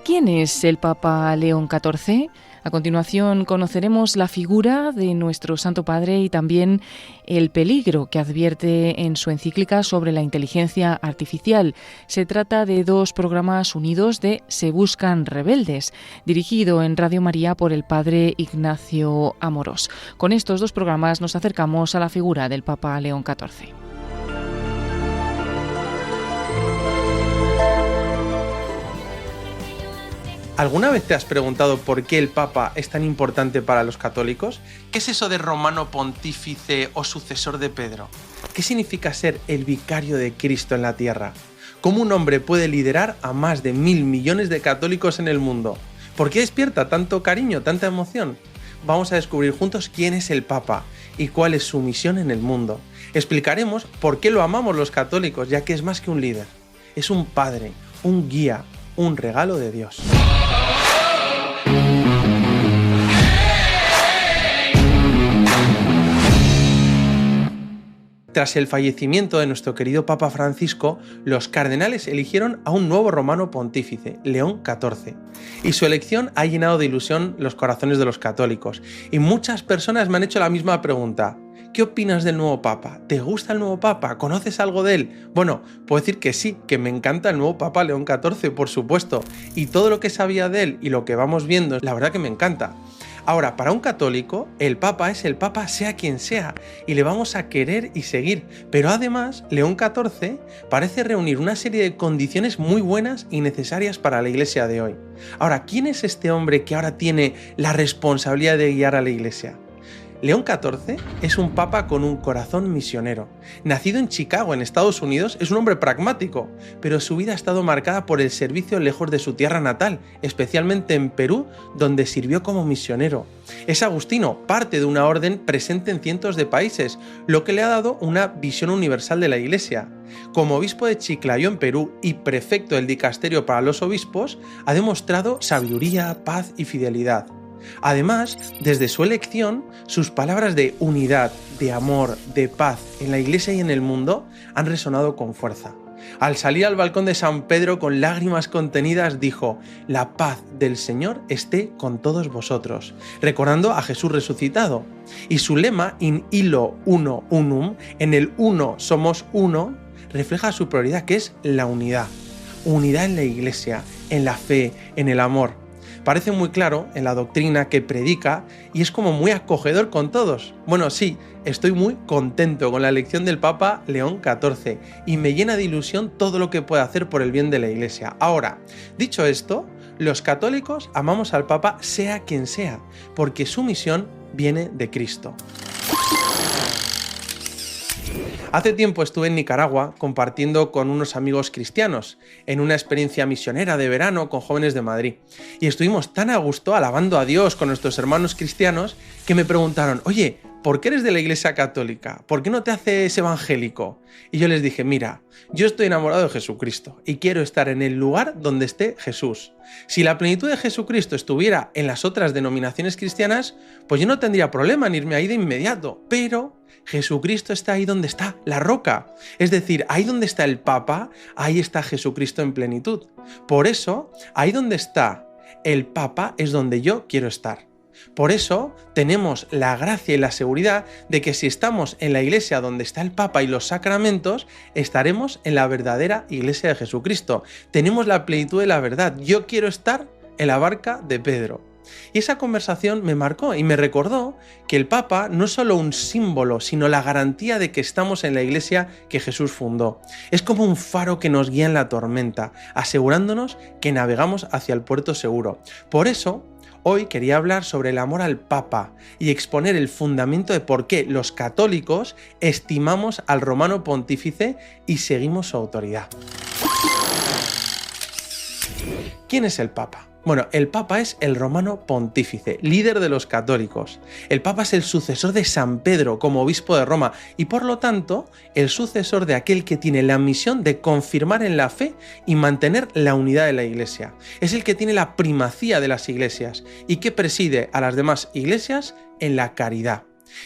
¿Quién es el Papa León XIV? A continuación conoceremos la figura de nuestro Santo Padre y también el peligro que advierte en su encíclica sobre la inteligencia artificial. Se trata de 2 programas unidos de Se Buscan Rebeldes, dirigido en Radio María por el Padre Ignacio Amorós. Con estos 2 programas nos acercamos a la figura del Papa León XIV. ¿Alguna vez te has preguntado por qué el Papa es tan importante para los católicos? ¿Qué es eso de romano pontífice o sucesor de Pedro? ¿Qué significa ser el vicario de Cristo en la tierra? ¿Cómo un hombre puede liderar a más de 1.000 millones de católicos en el mundo? ¿Por qué despierta tanto cariño, tanta emoción? Vamos a descubrir juntos quién es el Papa y cuál es su misión en el mundo. Explicaremos por qué lo amamos los católicos, ya que es más que un líder. Es un padre, un guía, un regalo de Dios. Tras el fallecimiento de nuestro querido Papa Francisco, los cardenales eligieron a un nuevo romano pontífice, León XIV, y su elección ha llenado de ilusión los corazones de los católicos, y muchas personas me han hecho la misma pregunta. ¿Qué opinas del nuevo Papa? ¿Te gusta el nuevo Papa? ¿Conoces algo de él? Bueno, puedo decir que sí, que me encanta el nuevo Papa León XIV, por supuesto, y todo lo que sabía de él y lo que vamos viendo, la verdad que me encanta. Ahora, para un católico, el Papa es el Papa sea quien sea, y le vamos a querer y seguir, pero además, León XIV parece reunir una serie de condiciones muy buenas y necesarias para la Iglesia de hoy. Ahora, ¿quién es este hombre que ahora tiene la responsabilidad de guiar a la Iglesia? León XIV es un papa con un corazón misionero. Nacido en Chicago, en Estados Unidos, es un hombre pragmático, pero su vida ha estado marcada por el servicio lejos de su tierra natal, especialmente en Perú, donde sirvió como misionero. Es agustino, parte de una orden presente en cientos de países, lo que le ha dado una visión universal de la Iglesia. Como obispo de Chiclayo en Perú y prefecto del dicasterio para los obispos, ha demostrado sabiduría, paz y fidelidad. Además, desde su elección, sus palabras de unidad, de amor, de paz en la Iglesia y en el mundo han resonado con fuerza. Al salir al balcón de San Pedro con lágrimas contenidas dijo: «La paz del Señor esté con todos vosotros», recordando a Jesús resucitado. Y su lema, in illo uno unum, en el uno somos uno, refleja su prioridad, que es la unidad. Unidad en la Iglesia, en la fe, en el amor. Parece muy claro en la doctrina que predica y es como muy acogedor con todos. Bueno, sí, estoy muy contento con la elección del Papa León XIV y me llena de ilusión todo lo que puede hacer por el bien de la Iglesia. Ahora, dicho esto, los católicos amamos al Papa sea quien sea, porque su misión viene de Cristo. Hace tiempo estuve en Nicaragua compartiendo con unos amigos cristianos en una experiencia misionera de verano con jóvenes de Madrid. Y estuvimos tan a gusto alabando a Dios con nuestros hermanos cristianos que me preguntaron: «Oye, ¿por qué eres de la Iglesia Católica? ¿Por qué no te haces evangélico?». Y yo les dije: «Mira, yo estoy enamorado de Jesucristo y quiero estar en el lugar donde esté Jesús. Si la plenitud de Jesucristo estuviera en las otras denominaciones cristianas, pues yo no tendría problema en irme ahí de inmediato, pero Jesucristo está ahí donde está la roca. Es decir, ahí donde está el Papa, ahí está Jesucristo en plenitud. Por eso, ahí donde está el Papa es donde yo quiero estar». Por eso tenemos la gracia y la seguridad de que si estamos en la iglesia donde está el Papa y los sacramentos, estaremos en la verdadera iglesia de Jesucristo. Tenemos la plenitud de la verdad. Yo quiero estar en la barca de Pedro. Y esa conversación me marcó y me recordó que el Papa no es solo un símbolo, sino la garantía de que estamos en la iglesia que Jesús fundó. Es como un faro que nos guía en la tormenta, asegurándonos que navegamos hacia el puerto seguro. Por eso, hoy quería hablar sobre el amor al Papa y exponer el fundamento de por qué los católicos estimamos al romano pontífice y seguimos su autoridad. ¿Quién es el Papa? Bueno, el Papa es el romano pontífice, líder de los católicos. El Papa es el sucesor de San Pedro como obispo de Roma y por lo tanto el sucesor de aquel que tiene la misión de confirmar en la fe y mantener la unidad de la Iglesia. Es el que tiene la primacía de las iglesias y que preside a las demás iglesias en la caridad.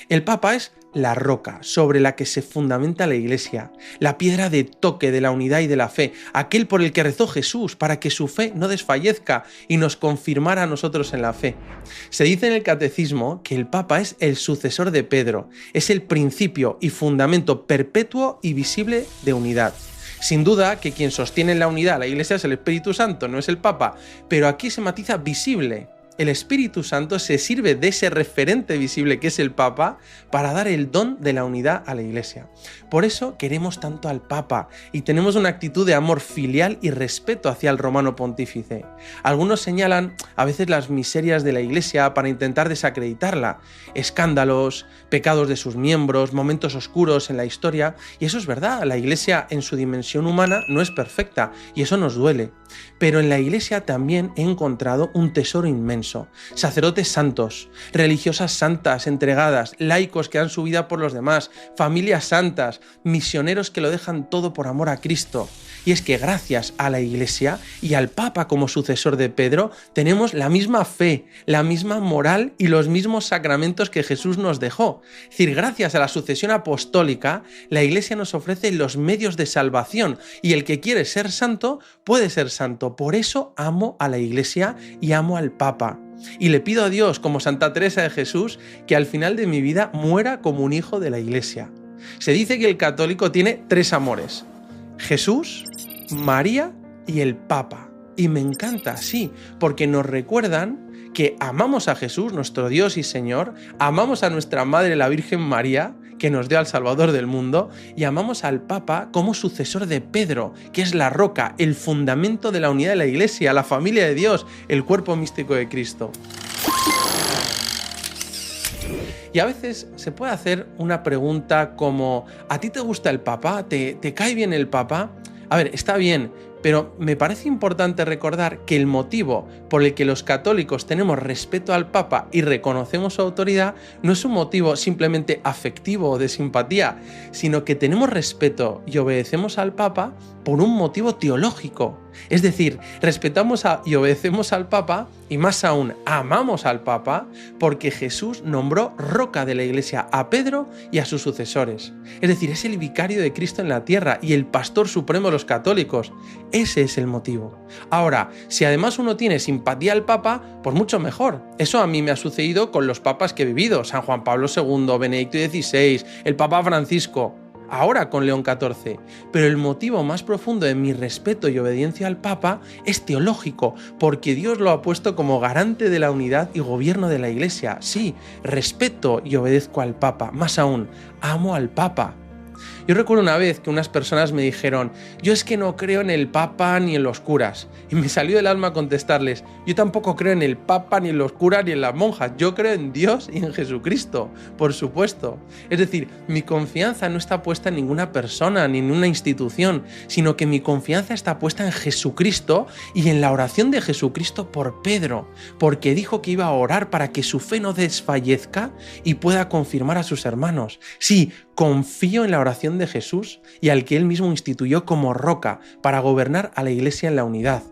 El Papa es la roca sobre la que se fundamenta la Iglesia, la piedra de toque de la unidad y de la fe, aquel por el que rezó Jesús para que su fe no desfallezca y nos confirmara a nosotros en la fe. Se dice en el Catecismo que el Papa es el sucesor de Pedro, es el principio y fundamento perpetuo y visible de unidad. Sin duda que quien sostiene la unidad la Iglesia es el Espíritu Santo, no es el Papa, pero aquí se matiza visible. El Espíritu Santo se sirve de ese referente visible que es el Papa para dar el don de la unidad a la Iglesia. Por eso queremos tanto al Papa y tenemos una actitud de amor filial y respeto hacia el romano pontífice. Algunos señalan a veces las miserias de la Iglesia para intentar desacreditarla, escándalos, pecados de sus miembros, momentos oscuros en la historia, y eso es verdad, la Iglesia en su dimensión humana no es perfecta y eso nos duele. Pero en la Iglesia también he encontrado un tesoro inmenso. Sacerdotes santos, religiosas santas entregadas, laicos que dan su vida por los demás, familias santas, misioneros que lo dejan todo por amor a Cristo. Y es que gracias a la Iglesia y al Papa como sucesor de Pedro, tenemos la misma fe, la misma moral y los mismos sacramentos que Jesús nos dejó. Es decir, gracias a la sucesión apostólica, la Iglesia nos ofrece los medios de salvación y el que quiere ser santo puede ser santo. Por eso amo a la Iglesia y amo al Papa. Y le pido a Dios, como Santa Teresa de Jesús, que al final de mi vida muera como un hijo de la Iglesia. Se dice que el católico tiene 3 amores: Jesús, María y el Papa. Y me encanta, sí, porque nos recuerdan que amamos a Jesús, nuestro Dios y Señor, amamos a nuestra Madre la Virgen María, que nos dio al Salvador del mundo, y amamos al Papa como sucesor de Pedro, que es la roca, el fundamento de la unidad de la Iglesia, la familia de Dios, el cuerpo místico de Cristo. Y a veces se puede hacer una pregunta como: ¿a ti te gusta el Papa? ¿Te cae bien el Papa? A ver, está bien, pero me parece importante recordar que el motivo por el que los católicos tenemos respeto al Papa y reconocemos su autoridad no es un motivo simplemente afectivo o de simpatía, sino que tenemos respeto y obedecemos al Papa por un motivo teológico. Es decir, respetamos y obedecemos al Papa, y más aún, amamos al Papa porque Jesús nombró roca de la Iglesia a Pedro y a sus sucesores. Es decir, es el vicario de Cristo en la tierra y el pastor supremo de los católicos. Ese es el motivo. Ahora, si además uno tiene simpatía al Papa, pues mucho mejor. Eso a mí me ha sucedido con los papas que he vivido: San Juan Pablo II, Benedicto XVI, el Papa Francisco, ahora con León XIV. Pero el motivo más profundo de mi respeto y obediencia al Papa es teológico, porque Dios lo ha puesto como garante de la unidad y gobierno de la Iglesia. Sí, respeto y obedezco al Papa. Más aún, amo al Papa. Yo recuerdo una vez que unas personas me dijeron: yo es que no creo en el Papa ni en los curas. Y me salió del alma contestarles: yo tampoco creo en el Papa, ni en los curas, ni en las monjas. Yo creo en Dios y en Jesucristo, por supuesto. Es decir, mi confianza no está puesta en ninguna persona ni en una institución, sino que mi confianza está puesta en Jesucristo y en la oración de Jesucristo por Pedro, porque dijo que iba a orar para que su fe no desfallezca y pueda confirmar a sus hermanos. Sí, confío en la oración de Jesús y al que él mismo instituyó como roca para gobernar a la Iglesia en la unidad.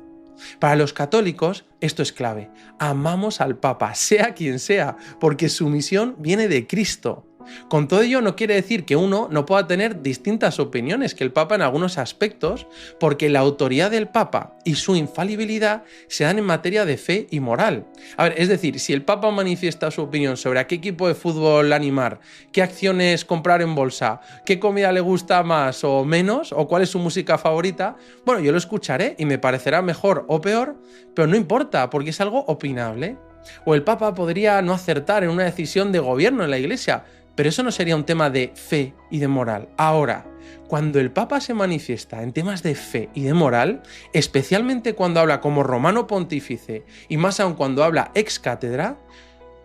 Para los católicos esto es clave: amamos al Papa, sea quien sea, porque su misión viene de Cristo. Con todo ello no quiere decir que uno no pueda tener distintas opiniones que el Papa en algunos aspectos, porque la autoridad del Papa y su infalibilidad se dan en materia de fe y moral. A ver, es decir, si el Papa manifiesta su opinión sobre a qué equipo de fútbol animar, qué acciones comprar en bolsa, qué comida le gusta más o menos, o cuál es su música favorita, bueno, yo lo escucharé y me parecerá mejor o peor, pero no importa, porque es algo opinable. O el Papa podría no acertar en una decisión de gobierno en la Iglesia, pero eso no sería un tema de fe y de moral. Ahora, cuando el Papa se manifiesta en temas de fe y de moral, especialmente cuando habla como romano pontífice y más aún cuando habla ex cátedra,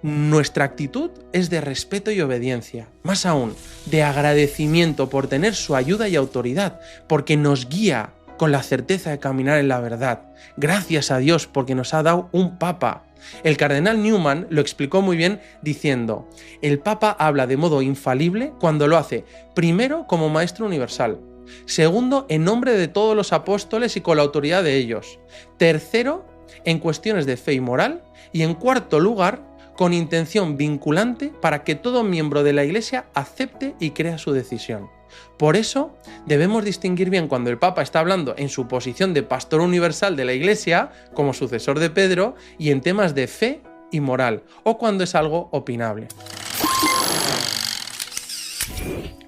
nuestra actitud es de respeto y obediencia, más aún de agradecimiento por tener su ayuda y autoridad, porque nos guía con la certeza de caminar en la verdad. Gracias a Dios porque nos ha dado un Papa. El cardenal Newman lo explicó muy bien diciendo: el Papa habla de modo infalible cuando lo hace, primero, como maestro universal; segundo, en nombre de todos los apóstoles y con la autoridad de ellos; tercero, en cuestiones de fe y moral; y en cuarto lugar, con intención vinculante para que todo miembro de la Iglesia acepte y crea su decisión. Por eso debemos distinguir bien cuando el Papa está hablando en su posición de pastor universal de la Iglesia, como sucesor de Pedro, y en temas de fe y moral, o cuando es algo opinable.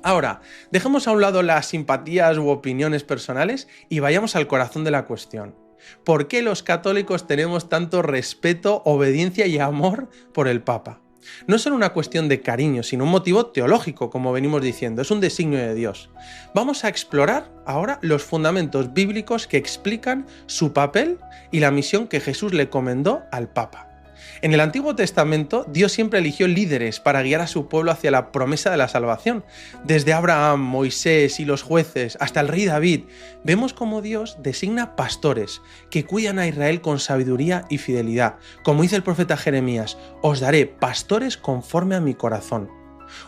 Ahora, dejemos a un lado las simpatías u opiniones personales y vayamos al corazón de la cuestión. ¿Por qué los católicos tenemos tanto respeto, obediencia y amor por el Papa? No es solo una cuestión de cariño, sino un motivo teológico, como venimos diciendo, es un designio de Dios. Vamos a explorar ahora los fundamentos bíblicos que explican su papel y la misión que Jesús le encomendó al Papa. En el Antiguo Testamento, Dios siempre eligió líderes para guiar a su pueblo hacia la promesa de la salvación. Desde Abraham, Moisés y los jueces hasta el rey David, vemos cómo Dios designa pastores que cuidan a Israel con sabiduría y fidelidad. Como dice el profeta Jeremías, os daré pastores conforme a mi corazón.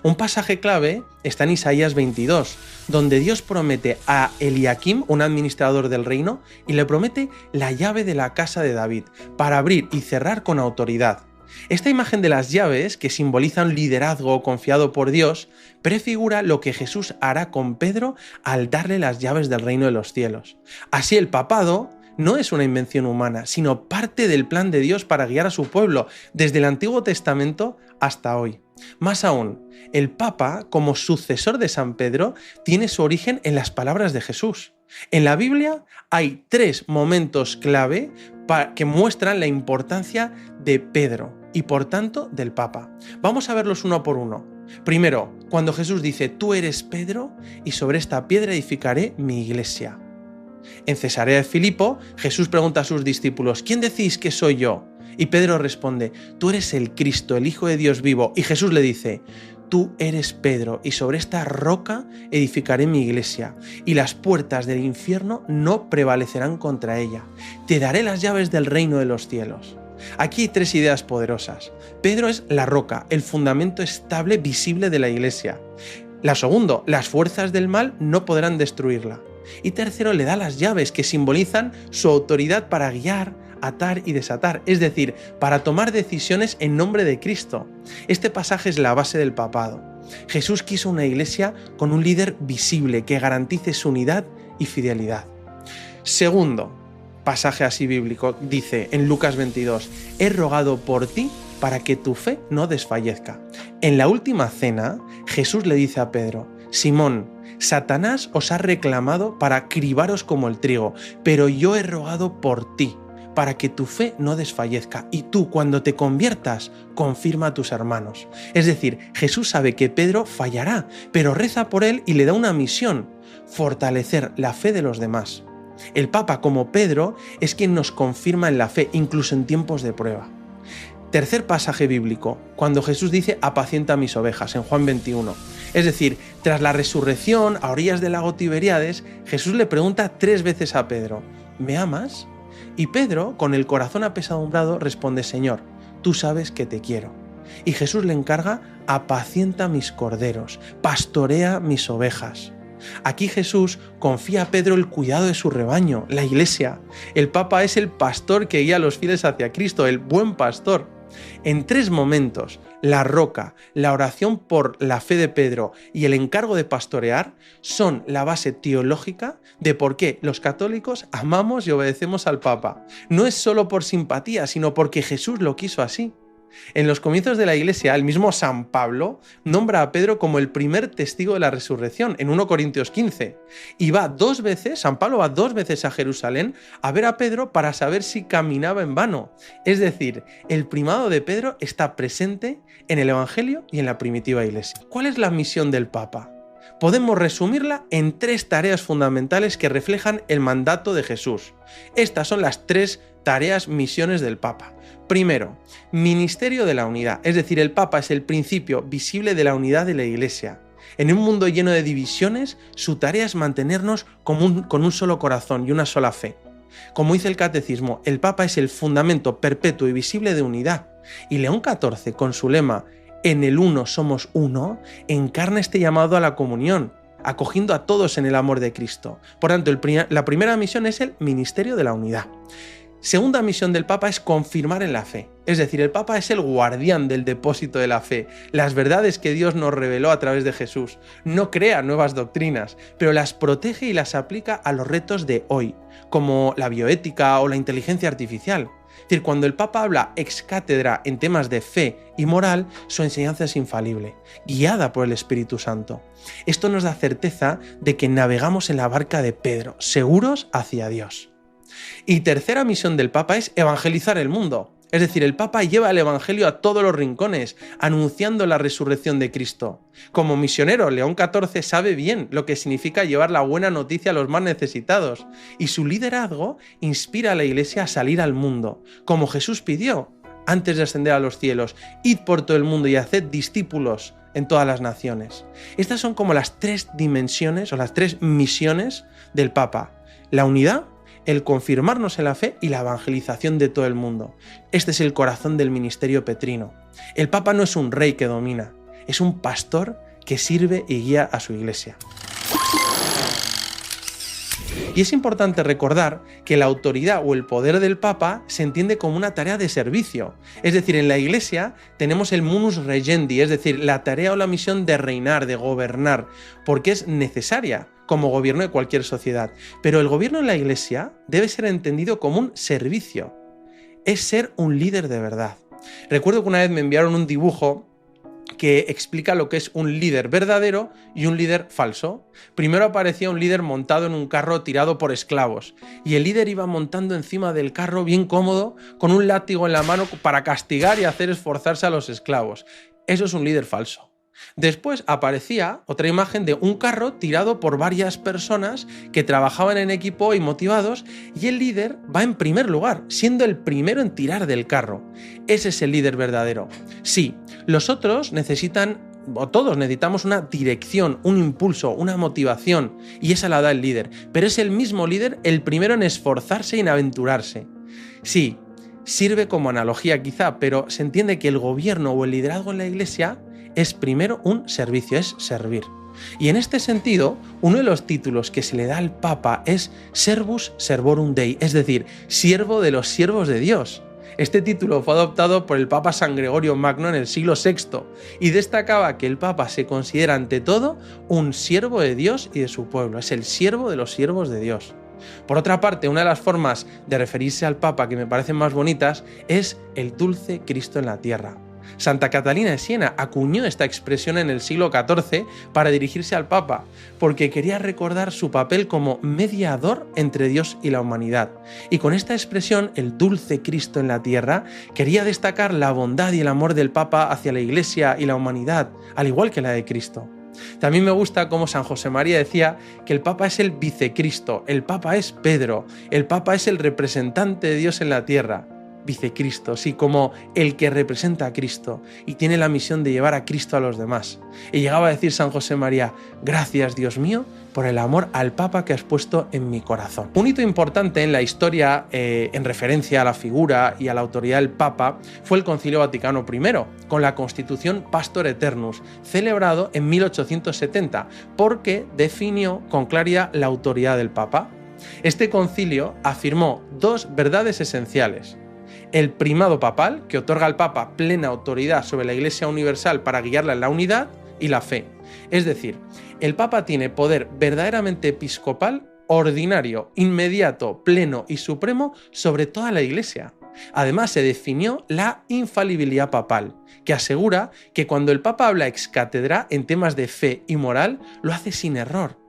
Un pasaje clave está en Isaías 22, donde Dios promete a Eliakim, un administrador del reino, y le promete la llave de la casa de David, para abrir y cerrar con autoridad. Esta imagen de las llaves, que simboliza un liderazgo confiado por Dios, prefigura lo que Jesús hará con Pedro al darle las llaves del reino de los cielos. Así el papado no es una invención humana, sino parte del plan de Dios para guiar a su pueblo, desde el Antiguo Testamento hasta hoy. Más aún, el Papa, como sucesor de San Pedro, tiene su origen en las palabras de Jesús. En la Biblia hay 3 momentos clave que muestran la importancia de Pedro y por tanto del Papa. Vamos a verlos uno por uno. Primero, cuando Jesús dice, tú eres Pedro y sobre esta piedra edificaré mi iglesia. En Cesarea de Filipo, Jesús pregunta a sus discípulos, ¿quién decís que soy yo? Y Pedro responde, tú eres el Cristo, el Hijo de Dios vivo. Y Jesús le dice, tú eres Pedro, y sobre esta roca edificaré mi iglesia, y las puertas del infierno no prevalecerán contra ella. Te daré las llaves del reino de los cielos. Aquí hay 3 ideas poderosas. Pedro es la roca, el fundamento estable, visible de la iglesia. La segunda, las fuerzas del mal no podrán destruirla. Y tercero, le da las llaves que simbolizan su autoridad para guiar, atar y desatar, es decir, para tomar decisiones en nombre de Cristo. Este pasaje es la base del papado. Jesús quiso una iglesia con un líder visible que garantice su unidad y fidelidad. Segundo pasaje así bíblico, dice en Lucas 22, he rogado por ti para que tu fe no desfallezca. En la última cena, Jesús le dice a Pedro, Simón, Satanás os ha reclamado para cribaros como el trigo, pero yo he rogado por ti, para que tu fe no desfallezca, y tú, cuando te conviertas, confirma a tus hermanos. Es decir, Jesús sabe que Pedro fallará, pero reza por él y le da una misión, fortalecer la fe de los demás. El Papa, como Pedro, es quien nos confirma en la fe, incluso en tiempos de prueba. Tercer pasaje bíblico, cuando Jesús dice, apacienta mis ovejas, en Juan 21. Es decir, tras la resurrección, a orillas del lago Tiberíades, Jesús le pregunta 3 veces a Pedro, ¿me amas? Y Pedro, con el corazón apesadumbrado, responde, Señor, tú sabes que te quiero. Y Jesús le encarga, apacienta mis corderos, pastorea mis ovejas. Aquí Jesús confía a Pedro el cuidado de su rebaño, la iglesia. El Papa es el pastor que guía a los fieles hacia Cristo, el buen pastor. En 3 momentos, la roca, la oración por la fe de Pedro y el encargo de pastorear son la base teológica de por qué los católicos amamos y obedecemos al Papa. No es solo por simpatía, sino porque Jesús lo quiso así. En los comienzos de la Iglesia, el mismo San Pablo nombra a Pedro como el primer testigo de la resurrección, en 1 Corintios 15. Y San Pablo va 2 veces a Jerusalén a ver a Pedro para saber si caminaba en vano. Es decir, el primado de Pedro está presente en el Evangelio y en la primitiva Iglesia. ¿Cuál es la misión del Papa? Podemos resumirla en 3 tareas fundamentales que reflejan el mandato de Jesús. Estas son las 3 tareas, misiones del Papa. Primero, ministerio de la unidad, es decir, el Papa es el principio visible de la unidad de la Iglesia. En un mundo lleno de divisiones, su tarea es mantenernos con un solo corazón y una sola fe. Como dice el Catecismo, el Papa es el fundamento perpetuo y visible de unidad. Y León XIV, con su lema, en el uno somos uno, encarna este llamado a la comunión, acogiendo a todos en el amor de Cristo. Por tanto, la primera misión es el ministerio de la unidad. Segunda misión del Papa es confirmar en la fe. Es decir, el Papa es el guardián del depósito de la fe, las verdades que Dios nos reveló a través de Jesús. No crea nuevas doctrinas, pero las protege y las aplica a los retos de hoy, como la bioética o la inteligencia artificial. Es decir, cuando el Papa habla ex cátedra en temas de fe y moral, su enseñanza es infalible, guiada por el Espíritu Santo. Esto nos da certeza de que navegamos en la barca de Pedro, seguros hacia Dios. Y tercera misión del Papa es evangelizar el mundo. Es decir, el Papa lleva el Evangelio a todos los rincones, anunciando la resurrección de Cristo. Como misionero, León XIV sabe bien lo que significa llevar la buena noticia a los más necesitados, y su liderazgo inspira a la Iglesia a salir al mundo, como Jesús pidió antes de ascender a los cielos: id por todo el mundo y haced discípulos en todas las naciones. Estas son como las tres dimensiones o las tres misiones del Papa: la unidad, el confirmarnos en la fe y la evangelización de todo el mundo. Este es el corazón del ministerio petrino. El Papa no es un rey que domina, es un pastor que sirve y guía a su Iglesia. Y es importante recordar que la autoridad o el poder del Papa se entiende como una tarea de servicio. Es decir, en la Iglesia tenemos el munus regendi, es decir, la tarea o la misión de reinar, de gobernar, porque es necesaria como gobierno de cualquier sociedad. Pero el gobierno en la Iglesia debe ser entendido como un servicio. Es ser un líder de verdad. Recuerdo que una vez me enviaron un dibujo que explica lo que es un líder verdadero y un líder falso. Primero aparecía un líder montado en un carro tirado por esclavos, y el líder iba montando encima del carro bien cómodo, con un látigo en la mano para castigar y hacer esforzarse a los esclavos. Eso es un líder falso. Después aparecía otra imagen de un carro tirado por varias personas que trabajaban en equipo y motivados, y el líder va en primer lugar, siendo el primero en tirar del carro. Ese es el líder verdadero. Sí, los otros necesitan, o todos necesitamos, una dirección, un impulso, una motivación, y esa la da el líder. Pero es el mismo líder el primero en esforzarse y en aventurarse. Sí, sirve como analogía quizá, pero se entiende que el gobierno o el liderazgo en la Iglesia es primero un servicio, es servir. Y en este sentido, uno de los títulos que se le da al Papa es Servus Servorum Dei, es decir, siervo de los siervos de Dios. Este título fue adoptado por el Papa San Gregorio Magno en el siglo VI y destacaba que el Papa se considera ante todo un siervo de Dios y de su pueblo, es el siervo de los siervos de Dios. Por otra parte, una de las formas de referirse al Papa que me parecen más bonitas es el dulce Cristo en la tierra. Santa Catalina de Siena acuñó esta expresión en el siglo XIV para dirigirse al Papa, porque quería recordar su papel como mediador entre Dios y la humanidad. Y con esta expresión, el dulce Cristo en la tierra, quería destacar la bondad y el amor del Papa hacia la Iglesia y la humanidad, al igual que la de Cristo. También me gusta cómo San José María decía que el Papa es el vicecristo, el Papa es Pedro, el Papa es el representante de Dios en la tierra. Vicecristo, sí, como el que representa a Cristo y tiene la misión de llevar a Cristo a los demás. Y llegaba a decir San José María: gracias, Dios mío, por el amor al Papa que has puesto en mi corazón. Un hito importante en la historia en referencia a la figura y a la autoridad del Papa fue el Concilio Vaticano I, con la Constitución Pastor Eternus, celebrado en 1870, porque definió con claridad la autoridad del Papa. Este concilio afirmó dos verdades esenciales: el primado papal, que otorga al Papa plena autoridad sobre la Iglesia universal para guiarla en la unidad, y la fe. Es decir, el Papa tiene poder verdaderamente episcopal, ordinario, inmediato, pleno y supremo sobre toda la Iglesia. Además, se definió la infalibilidad papal, que asegura que cuando el Papa habla ex cátedra en temas de fe y moral, lo hace sin error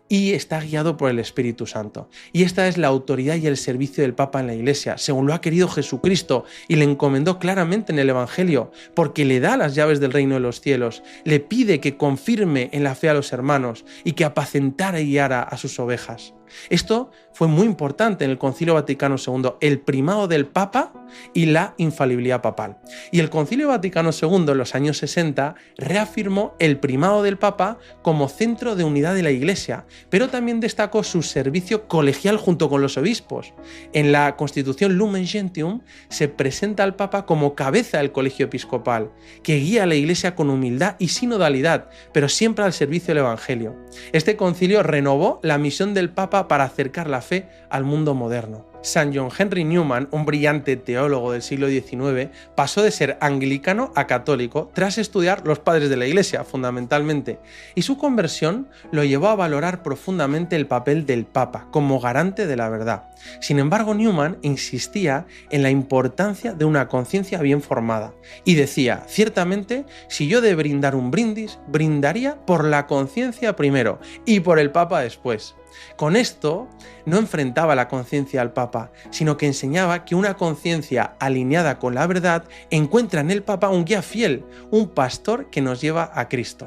y está guiado por el Espíritu Santo. Y esta es la autoridad y el servicio del Papa en la Iglesia, según lo ha querido Jesucristo y le encomendó claramente en el Evangelio, porque le da las llaves del reino de los cielos, le pide que confirme en la fe a los hermanos y que apacentara y guiara a sus ovejas. Esto fue muy importante en el Concilio Vaticano II, el primado del Papa y la infalibilidad papal. Y el Concilio Vaticano II en los años 60 reafirmó el primado del Papa como centro de unidad de la Iglesia, pero también destacó su servicio colegial junto con los obispos. En la Constitución Lumen Gentium se presenta al Papa como cabeza del colegio episcopal, que guía a la Iglesia con humildad y sinodalidad, pero siempre al servicio del Evangelio. Este concilio renovó la misión del Papa para acercar la fe al mundo moderno. San John Henry Newman, un brillante teólogo del siglo XIX, pasó de ser anglicano a católico tras estudiar los padres de la Iglesia, fundamentalmente, y su conversión lo llevó a valorar profundamente el papel del Papa como garante de la verdad. Sin embargo, Newman insistía en la importancia de una conciencia bien formada y decía, ciertamente, si yo de brindar un brindis, brindaría por la conciencia primero y por el Papa después. Con esto no enfrentaba la conciencia al Papa, sino que enseñaba que una conciencia alineada con la verdad encuentra en el Papa un guía fiel, un pastor que nos lleva a Cristo.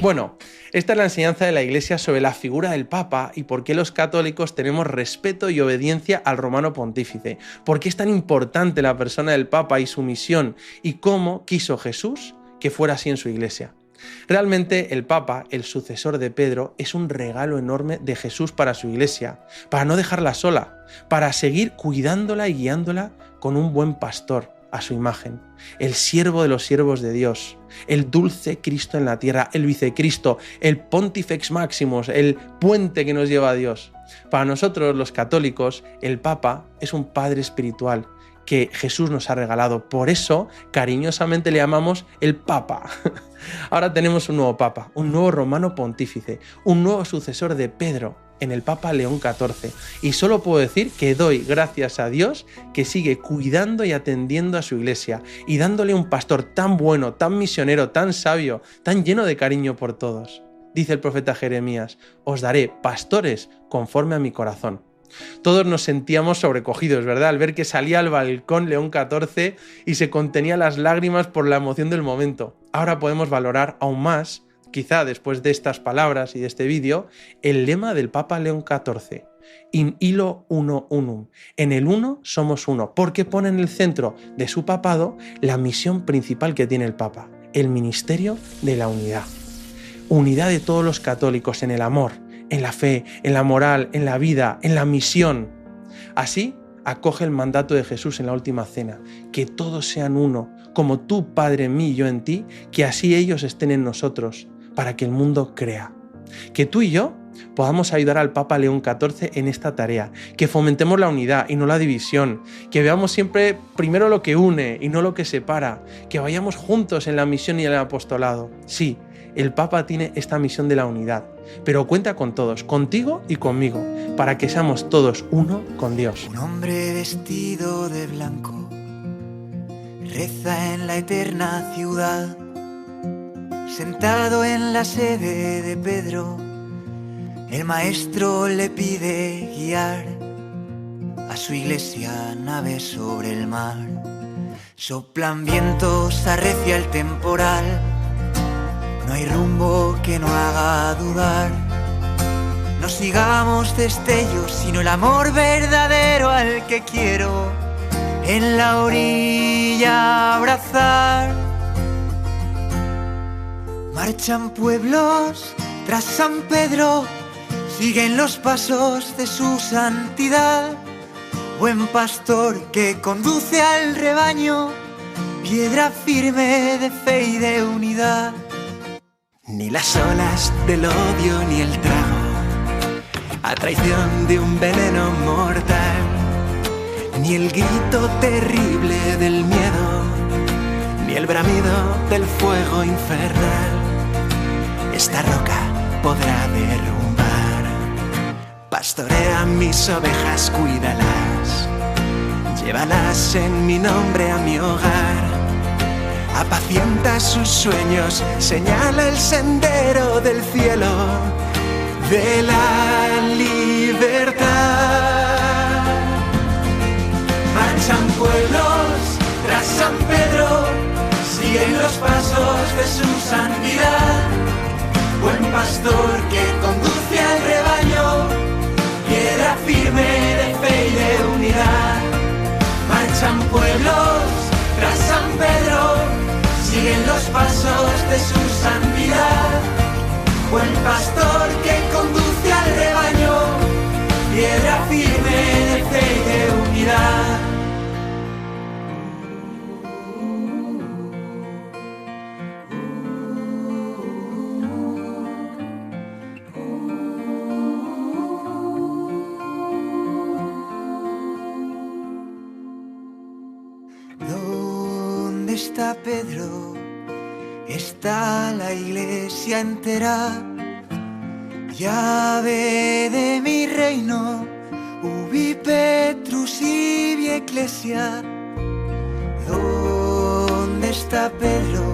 Bueno, esta es la enseñanza de la Iglesia sobre la figura del Papa y por qué los católicos tenemos respeto y obediencia al romano pontífice, por qué es tan importante la persona del Papa y su misión y cómo quiso Jesús que fuera así en su Iglesia. Realmente el Papa, el sucesor de Pedro, es un regalo enorme de Jesús para su Iglesia, para no dejarla sola, para seguir cuidándola y guiándola con un buen pastor a su imagen, el siervo de los siervos de Dios, el dulce Cristo en la tierra, el vicecristo, el Pontifex Maximus, el puente que nos lleva a Dios. Para nosotros los católicos, el Papa es un padre espiritual que Jesús nos ha regalado. Por eso, cariñosamente le llamamos el Papa. Ahora tenemos un nuevo Papa, un nuevo romano pontífice, un nuevo sucesor de Pedro en el Papa León XIV. Y solo puedo decir que doy gracias a Dios que sigue cuidando y atendiendo a su Iglesia y dándole un pastor tan bueno, tan misionero, tan sabio, tan lleno de cariño por todos. Dice el profeta Jeremías, os daré pastores conforme a mi corazón. Todos nos sentíamos sobrecogidos, ¿verdad? Al ver que salía al balcón León XIV y se contenía las lágrimas por la emoción del momento. Ahora podemos valorar aún más, quizá después de estas palabras y de este vídeo, el lema del Papa León XIV. In illo uno unum. En el uno somos uno, porque pone en el centro de su papado la misión principal que tiene el Papa, el ministerio de la unidad. Unidad de todos los católicos en el amor, en la fe, en la moral, en la vida, en la misión. Así acoge el mandato de Jesús en la última cena, que todos sean uno, como tú, Padre, en mí y yo en ti, que así ellos estén en nosotros, para que el mundo crea. Que tú y yo podamos ayudar al Papa León XIV en esta tarea, que fomentemos la unidad y no la división, que veamos siempre primero lo que une y no lo que separa, que vayamos juntos en la misión y en el apostolado. Sí, el Papa tiene esta misión de la unidad, pero cuenta con todos, contigo y conmigo, para que seamos todos uno con Dios. Un hombre vestido de blanco reza en la eterna ciudad, sentado en la sede de Pedro, el maestro le pide guiar a su iglesia nave sobre el mar. Soplan vientos, arrecia el temporal, no hay rumbo que no haga dudar. No sigamos destellos, sino el amor verdadero al que quiero en la orilla abrazar. Marchan pueblos tras San Pedro, siguen los pasos de su santidad. Buen pastor que conduce al rebaño, piedra firme de fe y de unidad. Ni las olas del odio ni el trago, a traición de un veneno mortal, ni el grito terrible del miedo, ni el bramido del fuego infernal, esta roca podrá derrumbar. Pastorea mis ovejas, cuídalas, llévalas en mi nombre a mi hogar. Apacienta sus sueños, señala el sendero del cielo, de la libertad. Marchan pueblos tras San Pedro, siguen los pasos de su santidad. Buen pastor que conduce al rebaño, piedra firme de fe y de unidad. Marchan pueblos tras San Pedro, siguen los pasos de su santidad. Buen pastor que conduce al rebaño, piedra firme de fe y de unidad. está Pedro, está la iglesia entera. Llave de mi reino, ubi Petrus ibi ecclesia. ¿Dónde está Pedro?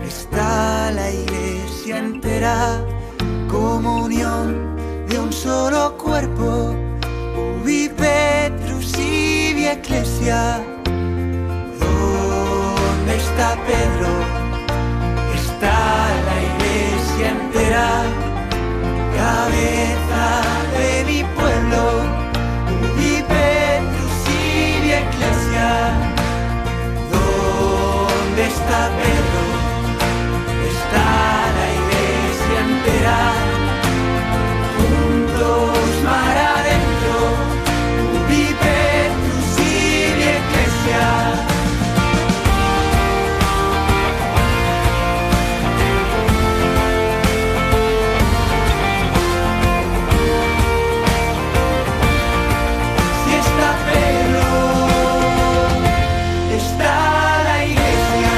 Está la iglesia entera, comunión de un solo cuerpo, ubi Petrus ibi ecclesia. ¿Dónde está Pedro? Está la iglesia entera, cabeza de mi pueblo, ubi Petrus ibi ecclesia. ¿Dónde está Pedro? Está la iglesia entera, juntos mar adentro, ubi Petrus ibi ecclesia. Si está Pedro, está la iglesia.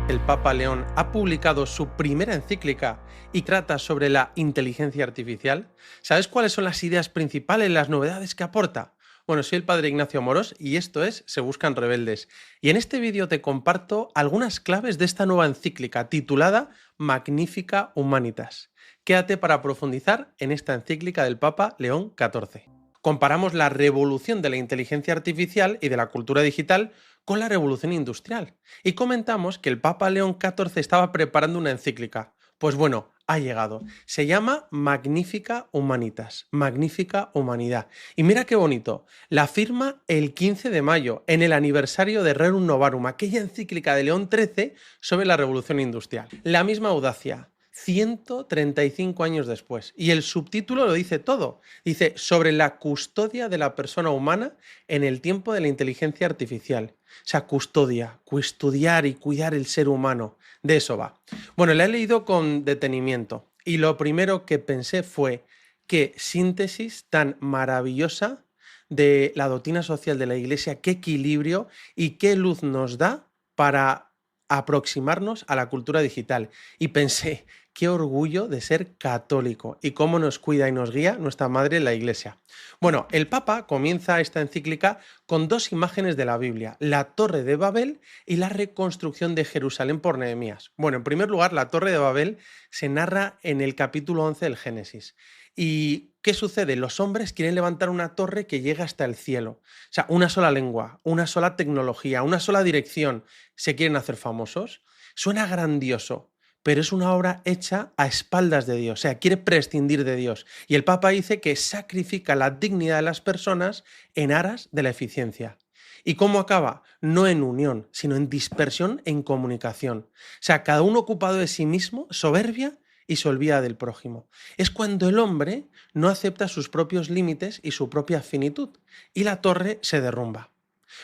El Papa León ha publicado su primera encíclica y trata sobre la inteligencia artificial. ¿Sabes cuáles son las ideas principales, las novedades que aporta? Bueno, soy el padre Ignacio Amorós y esto es Se Buscan Rebeldes. Y en este vídeo te comparto algunas claves de esta nueva encíclica titulada Magnificat Humanitas. Quédate para profundizar en esta encíclica del Papa León XIV. Comparamos la revolución de la inteligencia artificial y de la cultura digital con la revolución industrial y comentamos que el Papa León XIV estaba preparando una encíclica. Pues bueno, ha llegado. Se llama Magnificat Humanitas, Magnífica Humanidad. Y mira qué bonito, la firma el 15 de mayo, en el aniversario de Rerum Novarum, aquella encíclica de León XIII sobre la revolución industrial. La misma audacia, 135 años después. Y el subtítulo lo dice todo. Dice, sobre la custodia de la persona humana en el tiempo de la inteligencia artificial. O sea, custodia, custodiar y cuidar el ser humano. De eso va. Bueno, la he leído con detenimiento. Y lo primero que pensé fue, qué síntesis tan maravillosa de la doctrina social de la Iglesia, qué equilibrio y qué luz nos da para aproximarnos a la cultura digital. Y pensé, qué orgullo de ser católico y cómo nos cuida y nos guía nuestra madre la Iglesia. Bueno, el Papa comienza esta encíclica con dos imágenes de la Biblia, la Torre de Babel y la reconstrucción de Jerusalén por Nehemías. Bueno, en primer lugar, la Torre de Babel se narra en el capítulo 11 del Génesis. ¿Y qué sucede? Los hombres quieren levantar una torre que llega hasta el cielo. O sea, una sola lengua, una sola tecnología, una sola dirección. ¿Se quieren hacer famosos? Suena grandioso, pero es una obra hecha a espaldas de Dios. O sea, quiere prescindir de Dios. Y el Papa dice que sacrifica la dignidad de las personas en aras de la eficiencia. ¿Y cómo acaba? No en unión, sino en dispersión, en comunicación. O sea, cada uno ocupado de sí mismo, soberbia, y se olvida del prójimo. Es cuando el hombre no acepta sus propios límites y su propia finitud, y la torre se derrumba.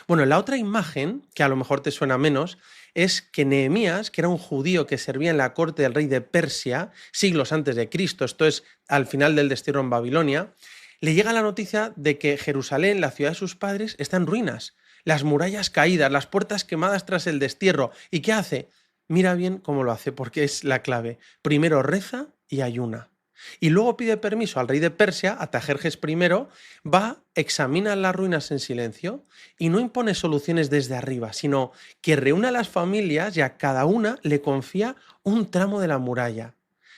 Bueno, la otra imagen, que a lo mejor te suena menos, es que Nehemías, que era un judío que servía en la corte del rey de Persia, siglos antes de Cristo, esto es al final del destierro en Babilonia, le llega la noticia de que Jerusalén, la ciudad de sus padres, está en ruinas, las murallas caídas, las puertas quemadas tras el destierro. ¿Y qué hace? Mira bien cómo lo hace, porque es la clave. Primero reza y ayuna. Y luego pide permiso al rey de Persia, Artajerjes I, va, examina las ruinas en silencio y no impone soluciones desde arriba, sino que reúne a las familias y a cada una le confía un tramo de la muralla.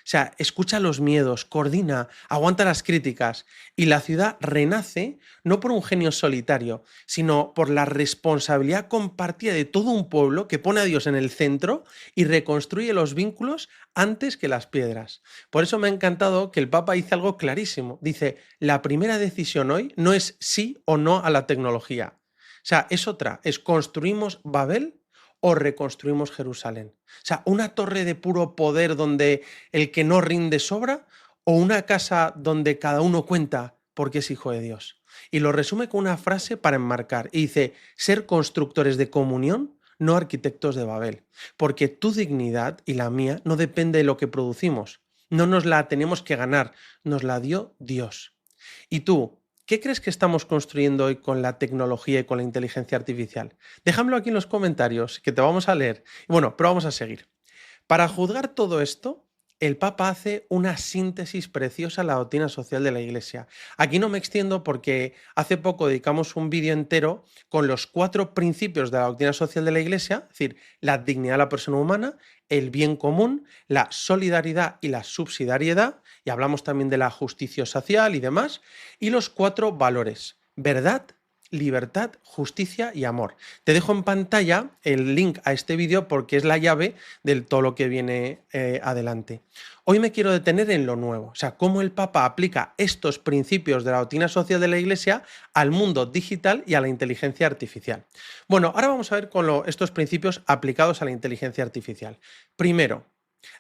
O sea, escucha los miedos, coordina, aguanta las críticas y la ciudad renace no por un genio solitario, sino por la responsabilidad compartida de todo un pueblo que pone a Dios en el centro y reconstruye los vínculos antes que las piedras. Por eso me ha encantado que el Papa dice algo clarísimo. Dice, la primera decisión hoy no es sí o no a la tecnología. O sea, es otra, es construimos Babel o reconstruimos Jerusalén. O sea, una torre de puro poder donde el que no rinde sobra o una casa donde cada uno cuenta porque es hijo de Dios. Y lo resume con una frase para enmarcar y dice, ser constructores de comunión, no arquitectos de Babel, porque tu dignidad y la mía no depende de lo que producimos, no nos la tenemos que ganar, nos la dio Dios. Y tú, ¿Qué crees que estamos construyendo hoy con la tecnología y con la inteligencia artificial? Déjamelo aquí en los comentarios, que te vamos a leer. Bueno, pero vamos a seguir. Para juzgar todo esto, el Papa hace una síntesis preciosa a la doctrina social de la Iglesia. Aquí no me extiendo porque hace poco dedicamos un vídeo entero con los 4 principios de la doctrina social de la Iglesia, es decir, la dignidad de la persona humana, el bien común, la solidaridad y la subsidiariedad, y hablamos también de la justicia social y demás, y los 4 valores: verdad, libertad, justicia y amor. Te dejo en pantalla el link a este vídeo porque es la llave de todo lo que viene adelante. Hoy me quiero detener en lo nuevo, o sea, cómo el Papa aplica estos principios de la doctrina social de la Iglesia al mundo digital y a la inteligencia artificial. Bueno, ahora vamos a ver estos principios aplicados a la inteligencia artificial. Primero,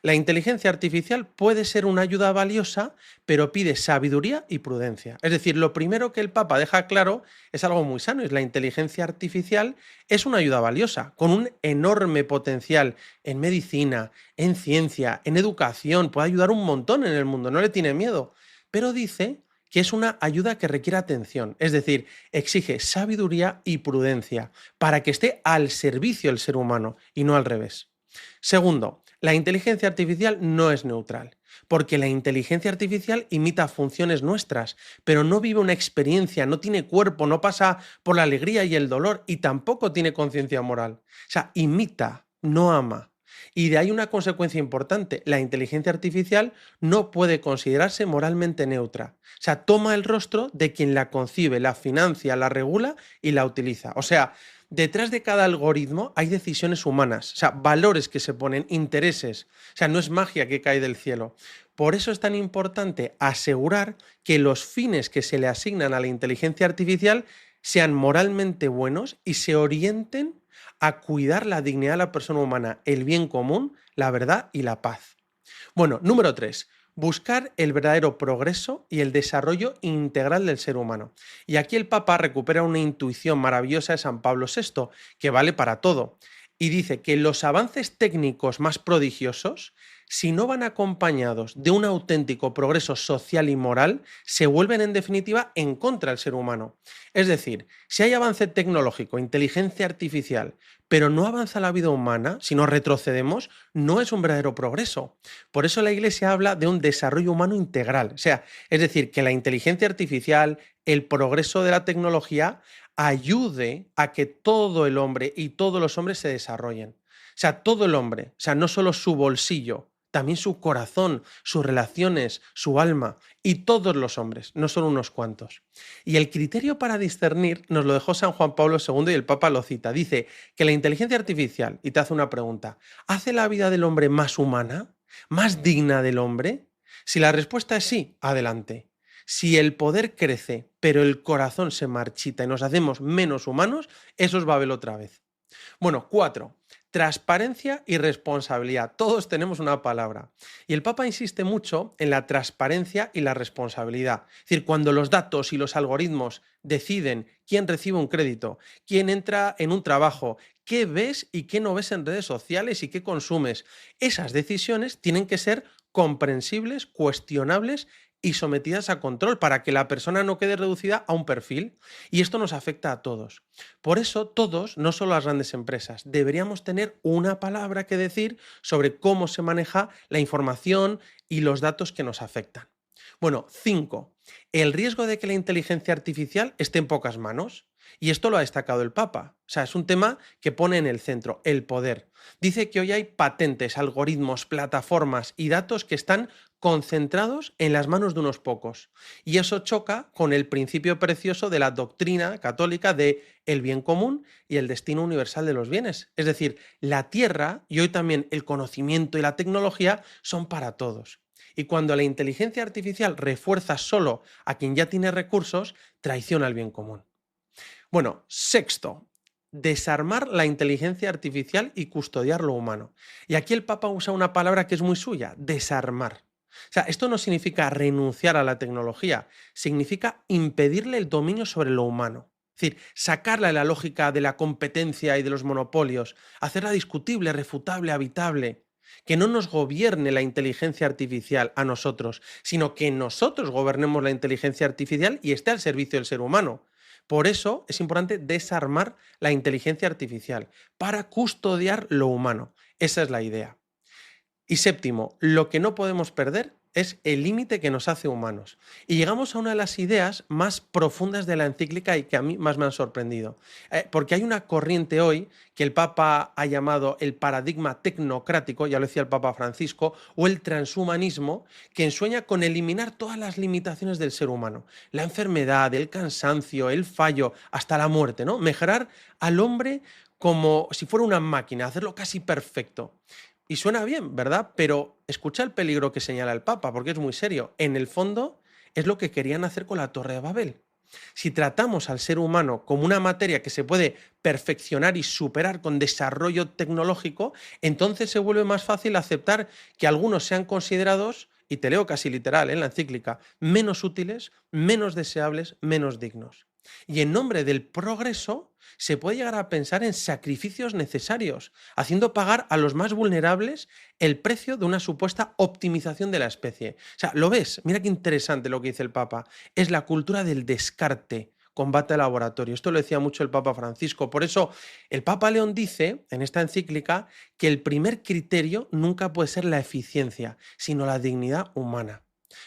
la inteligencia artificial puede ser una ayuda valiosa, pero pide sabiduría y prudencia. Es decir, lo primero que el Papa deja claro es algo muy sano, es la inteligencia artificial es una ayuda valiosa, con un enorme potencial en medicina, en ciencia, en educación, puede ayudar un montón en el mundo, no le tiene miedo, pero dice que es una ayuda que requiere atención, es decir, exige sabiduría y prudencia para que esté al servicio del ser humano y no al revés. Segundo, la inteligencia artificial no es neutral, porque la inteligencia artificial imita funciones nuestras, pero no vive una experiencia, no tiene cuerpo, no pasa por la alegría y el dolor y tampoco tiene conciencia moral. O sea, imita, no ama. Y de ahí una consecuencia importante: la inteligencia artificial no puede considerarse moralmente neutra. O sea, toma el rostro de quien la concibe, la financia, la regula y la utiliza. O sea, detrás de cada algoritmo hay decisiones humanas, o sea, valores que se ponen, intereses. O sea, no es magia que cae del cielo. Por eso es tan importante asegurar que los fines que se le asignan a la inteligencia artificial sean moralmente buenos y se orienten a cuidar la dignidad de la persona humana, el bien común, la verdad y la paz. Bueno, número 3. Buscar el verdadero progreso y el desarrollo integral del ser humano. Y aquí el Papa recupera una intuición maravillosa de San Pablo VI, que vale para todo. Y dice que los avances técnicos más prodigiosos, si no van acompañados de un auténtico progreso social y moral, se vuelven en definitiva en contra del ser humano. Es decir, si hay avance tecnológico, inteligencia artificial, pero no avanza la vida humana, si no retrocedemos, no es un verdadero progreso. Por eso la Iglesia habla de un desarrollo humano integral. O sea, es decir, que la inteligencia artificial, el progreso de la tecnología, ayude a que todo el hombre y todos los hombres se desarrollen. O sea, todo el hombre, o sea, no solo su bolsillo, también su corazón, sus relaciones, su alma, y todos los hombres, no solo unos cuantos. Y el criterio para discernir nos lo dejó San Juan Pablo II y el Papa lo cita. Dice que la inteligencia artificial, y te hace una pregunta, ¿hace la vida del hombre más humana? ¿Más digna del hombre? Si la respuesta es sí, adelante. Si el poder crece, pero el corazón se marchita y nos hacemos menos humanos, eso es Babel otra vez. Bueno, 4. Transparencia y responsabilidad. Todos tenemos una palabra. Y el Papa insiste mucho en la transparencia y la responsabilidad. Es decir, cuando los datos y los algoritmos deciden quién recibe un crédito, quién entra en un trabajo, qué ves y qué no ves en redes sociales y qué consumes, esas decisiones tienen que ser comprensibles, cuestionables y sometidas a control para que la persona no quede reducida a un perfil. Y esto nos afecta a todos. Por eso todos, no solo las grandes empresas, deberíamos tener una palabra que decir sobre cómo se maneja la información y los datos que nos afectan. Bueno, 5. El riesgo de que la inteligencia artificial esté en pocas manos. Y esto lo ha destacado el Papa. O sea, es un tema que pone en el centro el poder. Dice que hoy hay patentes, algoritmos, plataformas y datos que están concentrados en las manos de unos pocos. Y eso choca con el principio precioso de la doctrina católica de el bien común y el destino universal de los bienes. Es decir, la tierra y hoy también el conocimiento y la tecnología son para todos. Y cuando la inteligencia artificial refuerza solo a quien ya tiene recursos, traiciona el bien común. Bueno, 6. Desarmar la inteligencia artificial y custodiar lo humano. Y aquí el Papa usa una palabra que es muy suya: desarmar. O sea, esto no significa renunciar a la tecnología, significa impedirle el dominio sobre lo humano. Es decir, sacarla de la lógica de la competencia y de los monopolios, hacerla discutible, refutable, habitable. que no nos gobierne la inteligencia artificial a nosotros, sino que nosotros gobernemos la inteligencia artificial y esté al servicio del ser humano. Por eso es importante desarmar la inteligencia artificial para custodiar lo humano. Esa es la idea. Y séptimo, lo que no podemos perder es el límite que nos hace humanos. Y llegamos a una de las ideas más profundas de la encíclica y que a mí más me han sorprendido. Porque hay una corriente hoy que el Papa ha llamado el paradigma tecnocrático, ya lo decía el Papa Francisco, o el transhumanismo, que ensueña con eliminar todas las limitaciones del ser humano. La enfermedad, el cansancio, el fallo, hasta la muerte, ¿no? Mejorar al hombre como si fuera una máquina, hacerlo casi perfecto. Y suena bien, ¿verdad? Pero escucha el peligro que señala el Papa, porque es muy serio. En el fondo es lo que querían hacer con la Torre de Babel. Si tratamos al ser humano como una materia que se puede perfeccionar y superar con desarrollo tecnológico, entonces se vuelve más fácil aceptar que algunos sean considerados, y te leo casi literal en la encíclica, menos útiles, menos deseables, menos dignos. Y en nombre del progreso se puede llegar a pensar en sacrificios necesarios, haciendo pagar a los más vulnerables el precio de una supuesta optimización de la especie. O sea, ¿lo ves? Mira qué interesante lo que dice el Papa. Es la cultura del descarte, combate al laboratorio. Esto lo decía mucho el Papa Francisco. Por eso el Papa León dice en esta encíclica que el primer criterio nunca puede ser la eficiencia, sino la dignidad humana.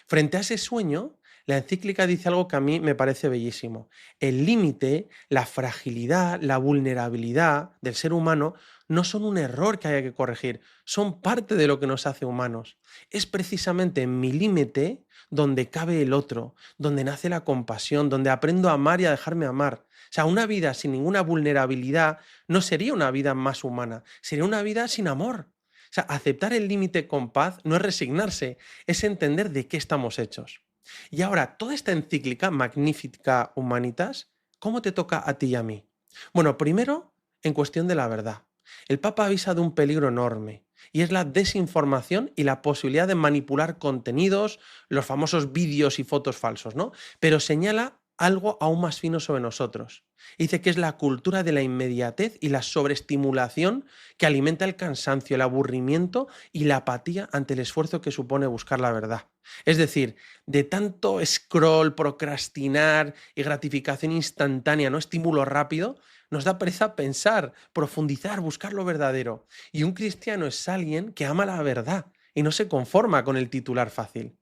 Frente a ese sueño, la encíclica dice algo que a mí me parece bellísimo. El límite, la fragilidad, la vulnerabilidad del ser humano no son un error que haya que corregir, son parte de lo que nos hace humanos. Es precisamente en mi límite donde cabe el otro, donde nace la compasión, donde aprendo a amar y a dejarme amar. O sea, una vida sin ninguna vulnerabilidad no sería una vida más humana, sería una vida sin amor. O sea, aceptar el límite con paz no es resignarse, es entender de qué estamos hechos. Y ahora, toda esta encíclica Magnificat Humanitas, ¿cómo te toca a ti y a mí? Bueno, primero, en cuestión de la verdad. El Papa avisa de un peligro enorme, y es la desinformación y la posibilidad de manipular contenidos, los famosos vídeos y fotos falsos, ¿no? Pero señala algo aún más fino sobre nosotros. Dice que es la cultura de la inmediatez y la sobreestimulación que alimenta el cansancio, el aburrimiento y la apatía ante el esfuerzo que supone buscar la verdad. Es decir, de tanto scroll, procrastinar y gratificación instantánea, ¿no? Estímulo rápido, nos da pereza pensar, profundizar, buscar lo verdadero. Y un cristiano es alguien que ama la verdad y no se conforma con el titular fácil.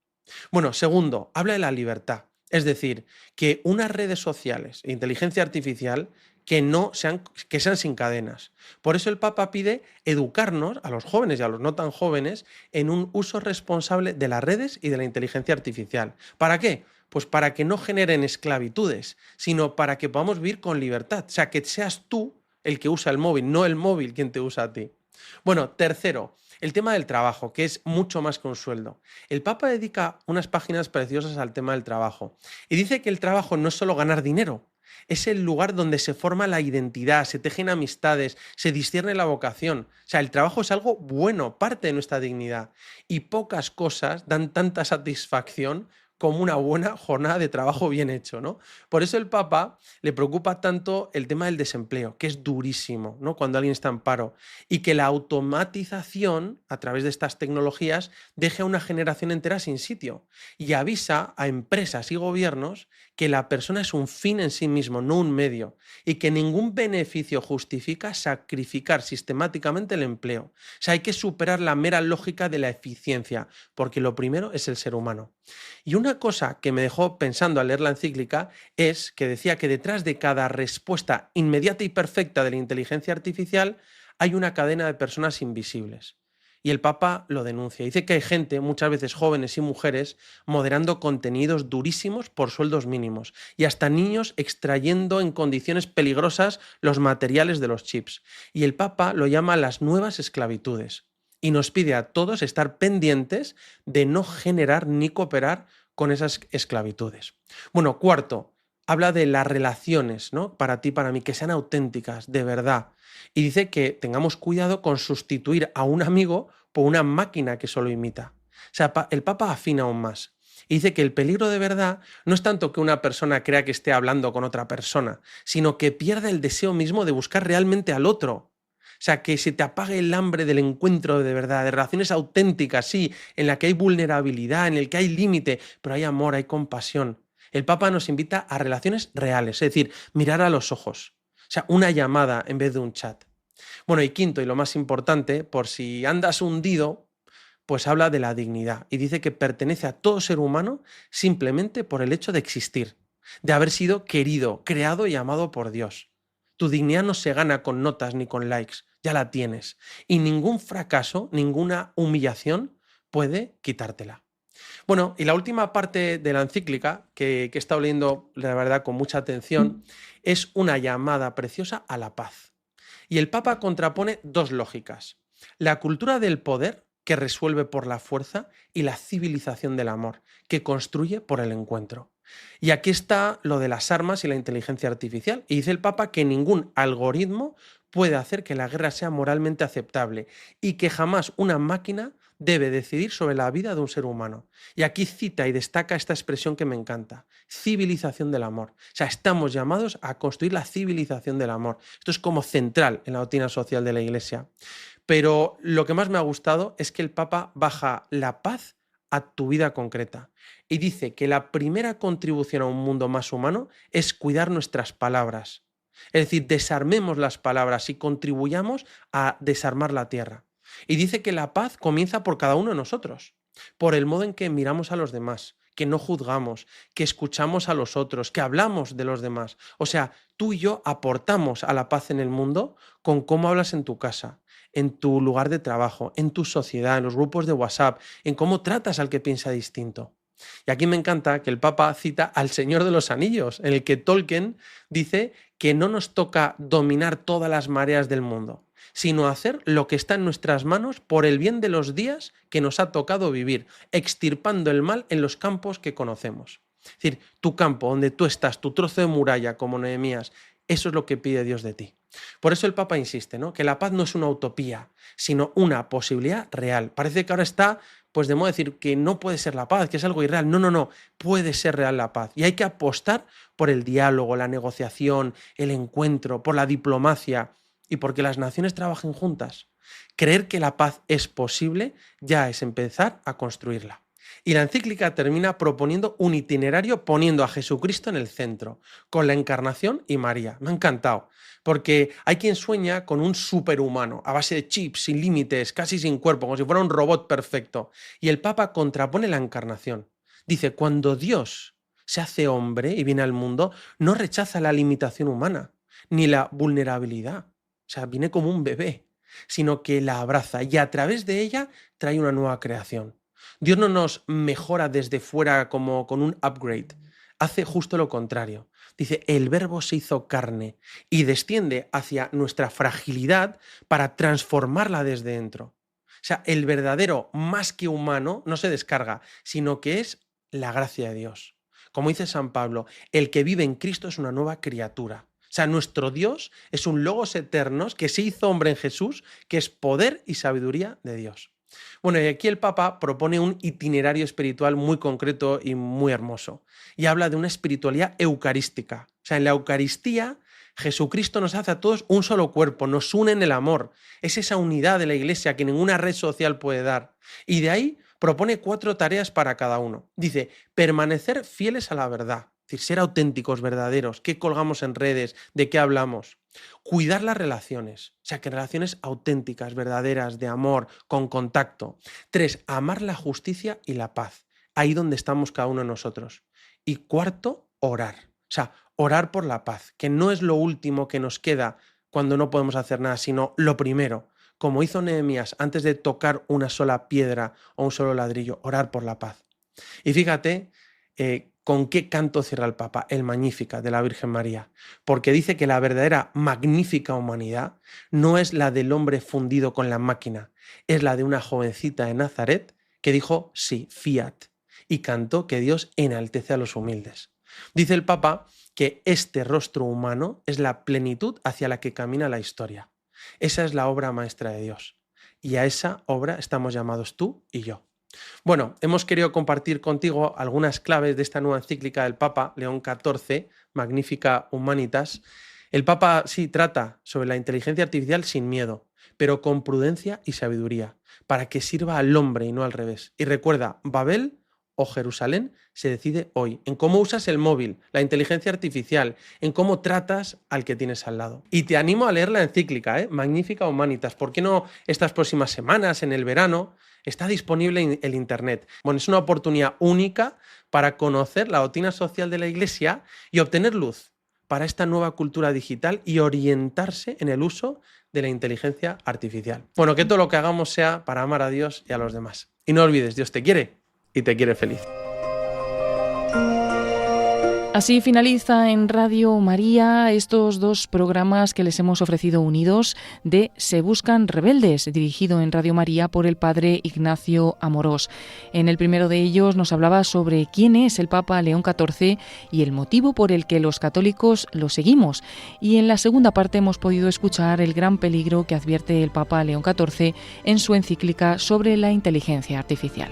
Bueno, segundo, habla de la libertad. Es decir, que unas redes sociales e inteligencia artificial que sean sin cadenas. Por eso el Papa pide educarnos a los jóvenes y a los no tan jóvenes en un uso responsable de las redes y de la inteligencia artificial. ¿Para qué? Pues para que no generen esclavitudes, sino para que podamos vivir con libertad. O sea, que seas tú el que usa el móvil, no el móvil quien te usa a ti. Bueno, tercero, el tema del trabajo, que es mucho más que un sueldo. El Papa dedica unas páginas preciosas al tema del trabajo y dice que el trabajo no es solo ganar dinero, es el lugar donde se forma la identidad, se tejen amistades, se discierne la vocación. O sea, el trabajo es algo bueno, parte de nuestra dignidad. Y pocas cosas dan tanta satisfacción como una buena jornada de trabajo bien hecho, ¿no? Por eso el Papa le preocupa tanto el tema del desempleo, que es durísimo, ¿no? Cuando alguien está en paro, y que la automatización a través de estas tecnologías deje a una generación entera sin sitio, y avisa a empresas y gobiernos que la persona es un fin en sí mismo, no un medio, y que ningún beneficio justifica sacrificar sistemáticamente el empleo. O sea, hay que superar la mera lógica de la eficiencia, porque lo primero es el ser humano. Y una cosa que me dejó pensando al leer la encíclica es que decía que detrás de cada respuesta inmediata y perfecta de la inteligencia artificial hay una cadena de personas invisibles. Y el Papa lo denuncia. Dice que hay gente, muchas veces jóvenes y mujeres, moderando contenidos durísimos por sueldos mínimos y hasta niños extrayendo en condiciones peligrosas los materiales de los chips. Y el Papa lo llama las nuevas esclavitudes. Y nos pide a todos estar pendientes de no generar ni cooperar con esas esclavitudes. Bueno, cuarto, habla de las relaciones, ¿no? Para ti, para mí, que sean auténticas, de verdad. Y dice que tengamos cuidado con sustituir a un amigo por una máquina que solo imita. O sea, el Papa afina aún más. Y dice que el peligro de verdad no es tanto que una persona crea que esté hablando con otra persona, sino que pierda el deseo mismo de buscar realmente al otro. sea, que se te apague el hambre del encuentro de verdad, de relaciones auténticas, sí, en la que hay vulnerabilidad, en el que hay límite, pero hay amor, hay compasión. El Papa nos invita a relaciones reales, es decir, mirar a los ojos. O sea, una llamada en vez de un chat. Bueno, y quinto, y lo más importante, por si andas hundido, pues habla de la dignidad y dice que pertenece a todo ser humano simplemente por el hecho de existir, de haber sido querido, creado y amado por Dios. Tu dignidad no se gana con notas ni con likes, ya la tienes. Y ningún fracaso, ninguna humillación puede quitártela. Bueno, y la última parte de la encíclica, que he estado leyendo, la verdad, con mucha atención, es una llamada preciosa a la paz. Y el Papa contrapone dos lógicas: la cultura del poder, que resuelve por la fuerza, y la civilización del amor, que construye por el encuentro. Y aquí está lo de las armas y la inteligencia artificial. Y dice el Papa que ningún algoritmo puede hacer que la guerra sea moralmente aceptable y que jamás una máquina debe decidir sobre la vida de un ser humano. Y aquí cita y destaca esta expresión que me encanta: civilización del amor. O sea, estamos llamados a construir la civilización del amor. Esto es como central en la doctrina social de la Iglesia. Pero lo que más me ha gustado es que el Papa baja la paz a tu vida concreta y dice que la primera contribución a un mundo más humano es cuidar nuestras palabras. Es decir, desarmemos las palabras y contribuyamos a desarmar la tierra. Y dice que la paz comienza por cada uno de nosotros, por el modo en que miramos a los demás, que no juzgamos, que escuchamos a los otros, que hablamos de los demás. O sea, tú y yo aportamos a la paz en el mundo con cómo hablas en tu casa, en tu lugar de trabajo, en tu sociedad, en los grupos de WhatsApp, en cómo tratas al que piensa distinto. Y aquí me encanta que el Papa cita al Señor de los Anillos, en el que Tolkien dice que no nos toca dominar todas las mareas del mundo, sino hacer lo que está en nuestras manos por el bien de los días que nos ha tocado vivir, extirpando el mal en los campos que conocemos. Es decir, tu campo, donde tú estás, tu trozo de muralla, como Nehemías, eso es lo que pide Dios de ti. Por eso el Papa insiste, ¿no?, que la paz no es una utopía, sino una posibilidad real. Parece que ahora está, pues, de moda decir que no puede ser la paz, que es algo irreal. No, no, no, puede ser real la paz. Y hay que apostar por el diálogo, la negociación, el encuentro, por la diplomacia y porque las naciones trabajen juntas. Creer que la paz es posible ya es empezar a construirla. Y la encíclica termina proponiendo un itinerario poniendo a Jesucristo en el centro, con la Encarnación y María. Me ha encantado, porque hay quien sueña con un superhumano, a base de chips, sin límites, casi sin cuerpo, como si fuera un robot perfecto. Y el Papa contrapone la Encarnación. Dice, cuando Dios se hace hombre y viene al mundo, no rechaza la limitación humana, ni la vulnerabilidad. O sea, viene como un bebé, sino que la abraza y a través de ella trae una nueva creación. Dios no nos mejora desde fuera como con un upgrade, hace justo lo contrario. Dice, el Verbo se hizo carne y desciende hacia nuestra fragilidad para transformarla desde dentro. O sea, el verdadero más que humano no se descarga, sino que es la gracia de Dios. Como dice San Pablo, el que vive en Cristo es una nueva criatura. O sea, nuestro Dios es un Logos eternos que se hizo hombre en Jesús, que es poder y sabiduría de Dios. Bueno, y aquí el Papa propone un itinerario espiritual muy concreto y muy hermoso. Y habla de una espiritualidad eucarística. O sea, en la Eucaristía, Jesucristo nos hace a todos un solo cuerpo, nos une en el amor. Es esa unidad de la Iglesia que ninguna red social puede dar. Y de ahí propone 4 tareas para cada uno. Dice, permanecer fieles a la verdad. Es decir, ser auténticos, verdaderos, qué colgamos en redes, de qué hablamos. Cuidar las relaciones, o sea, que relaciones auténticas, verdaderas, de amor, con contacto. 3, amar la justicia y la paz, ahí donde estamos cada uno de nosotros. Y 4, orar, o sea, orar por la paz, que no es lo último que nos queda cuando no podemos hacer nada, sino lo primero, como hizo Nehemías antes de tocar una sola piedra o un solo ladrillo, orar por la paz. Y fíjate, ¿con qué canto cierra el Papa? El Magníficat de la Virgen María, porque dice que la verdadera magnífica humanidad no es la del hombre fundido con la máquina, es la de una jovencita de Nazaret que dijo sí, fiat, y cantó que Dios enaltece a los humildes. Dice el Papa que este rostro humano es la plenitud hacia la que camina la historia. Esa es la obra maestra de Dios, y a esa obra estamos llamados tú y yo. Bueno, hemos querido compartir contigo algunas claves de esta nueva encíclica del Papa León XIV, Magnificat Humanitas. El Papa sí trata sobre la inteligencia artificial sin miedo, pero con prudencia y sabiduría, para que sirva al hombre y no al revés. Y recuerda, Babel o Jerusalén se decide hoy, en cómo usas el móvil, la inteligencia artificial, en cómo tratas al que tienes al lado. Y te animo a leer la encíclica, Magnificat Humanitas. ¿Por qué no estas próximas semanas, en el verano? Está disponible en el Internet. Bueno, es una oportunidad única para conocer la doctrina social de la Iglesia y obtener luz para esta nueva cultura digital y orientarse en el uso de la inteligencia artificial. Bueno, que todo lo que hagamos sea para amar a Dios y a los demás. Y no olvides, Dios te quiere y te quiere feliz. Así finaliza en Radio María estos 2 programas que les hemos ofrecido unidos de Se Buscan Rebeldes, dirigido en Radio María por el padre Ignacio Amorós. En el primero de ellos nos hablaba sobre quién es el Papa León XIV y el motivo por el que los católicos lo seguimos. Y en la segunda parte hemos podido escuchar el gran peligro que advierte el Papa León XIV en su encíclica sobre la inteligencia artificial.